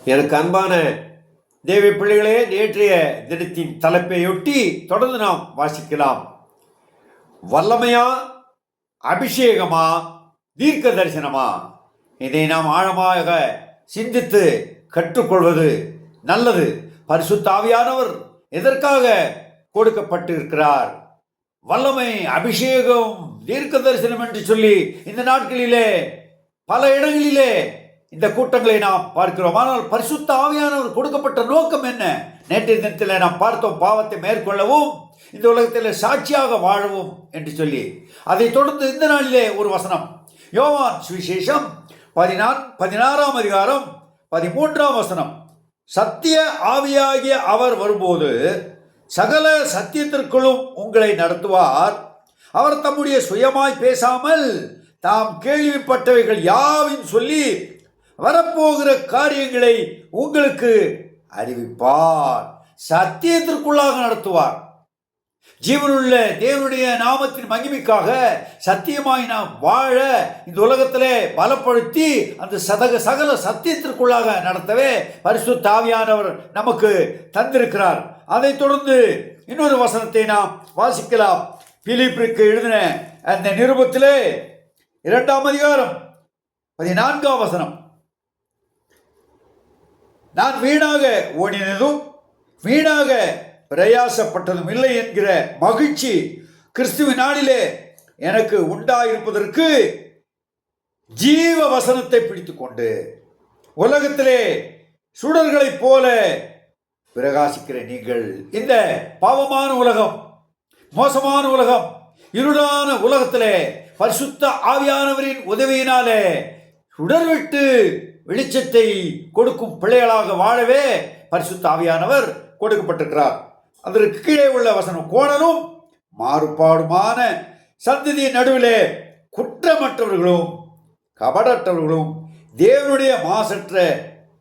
எனக்கு அன்பான தேவி பிள்ளைகளே, நேற்றைய தினத்தின் தலைப்பையொட்டி தொடர்ந்து நாம் வாசிக்கலாம். வல்லமையா, அபிஷேகமா, தீர்க்க தரிசனமா? இதை நாம் ஆழமாக சிந்தித்து கற்றுக்கொள்வது நல்லது. பரிசுத்த ஆவியானவர் எதற்காக கொடுக்கப்பட்டு இருக்கிறார்? வல்லமை, அபிஷேகம், தீர்க்க தரிசனம் என்று சொல்லி இந்த நாட்களிலே பல இடங்களிலே இந்த கூட்டங்களை நாம் பார்க்கிறோம். ஆனால் பரிசுத்த ஆவியானவர் கொடுக்கப்பட்ட நோக்கம் என்ன? நேற்றைய தினத்தில் நாம் பார்த்தோம், பாவத்தை மேற்கொள்ளவும் இந்த உலகத்தில் சாட்சியாக வாழவும் என்று சொல்லி. அதை தொடர்ந்து இந்த நாளிலே ஒரு வசனம், யோவான் சுவிசேஷம் 16ஆம் அதிகாரம் 13ஆம் வசனம். சத்திய ஆவியாகிய அவர் வரும்போது சகல சத்தியத்திற்குள்ளும் உங்களை நடத்துவார். அவர் தம்முடைய சுயமாய் பேசாமல் தாம் கேள்விப்பட்டவைகள் யாவையும் சொல்லி வரப்போகிற காரியங்களை உங்களுக்கு அறிவிப்பார். சத்தியத்திற்குள்ளாக நடத்துவார். ஜீவனுள்ள தேவனுடைய நாமத்தின் மகிமைக்காக சத்தியமாய் நாம் வாழ இந்த உலகத்திலே பலப்படுத்தி அந்த சகல சத்தியத்திற்குள்ளாக நடத்தவே பரிசுத்த ஆவியானவர் நமக்கு தந்திருக்கிறார். அதை தொடர்ந்து இன்னொரு வசனத்தை நாம் வாசிக்கலாம். பிலிப்பிற்கு எழுதின அந்த நிருபத்திலே 2ஆம் அதிகாரம் 14ஆம் வசனம். நான் வீணாக ஓடினதும் வீணாக பிரயாசப்பட்டதும் இல்லை என்கிற மகிழ்ச்சி கிறிஸ்துவின் நாளிலே எனக்கு உண்டாயிருப்பதற்கு ஜீவ வசனத்தை பிடித்துக் கொண்டு உலகத்திலே சுடர்களைப் போல பிரகாசிக்கிற நீங்கள், இந்த பாவமான உலகம், மோசமான உலகம், இருளான உலகத்திலே பரிசுத்த ஆவியானவரின் உதவியினாலே சுடர்விட்டு வெளிச்சத்தை கொடுக்கும் பிள்ளைகளாக வாழவே பரிசுத்த ஆவியானவர் கொடுக்கப்பட்டிருக்கிறார். அதற்கு கீழே உள்ள வசனம், கோணலும் மாறுபாடுமான சந்ததியின் நடுவிலே குற்றமற்றவர்களும் கபடற்றவர்களும் தேவனுடைய மாசற்ற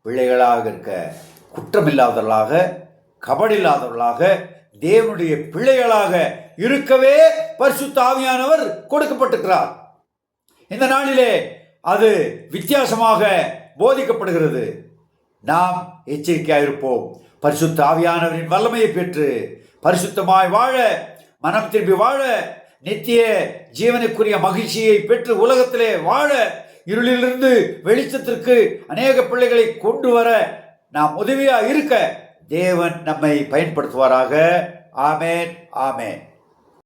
பிள்ளைகளாக இருக்க, குற்றமில்லாதவர்களாக கபடில்லாதவர்களாக தேவனுடைய பிள்ளைகளாக இருக்கவே பரிசுத்த ஆவியானவர் கொடுக்கப்பட்டிருக்கிறார். இந்த நாளிலே அது வித்தியாசமாக போதிக்கப்படுகிறது. நாம் எச்சரிக்கையாயிருப்போம். பரிசுத்த ஆவியானவரின் வல்லமையை பெற்று பரிசுத்தமாய் வாழ, மனம் திரும்பி வாழ, நித்திய ஜீவனுக்குரிய மகிழ்ச்சியை பெற்று உலகத்திலே வாழ, இருளிலிருந்து வெளிச்சத்திற்கு அநேக பிள்ளைகளை கொண்டு வர நாம் உதவியாக இருக்க தேவன் நம்மை பயன்படுத்துவாராக. ஆமேன், ஆமேன்.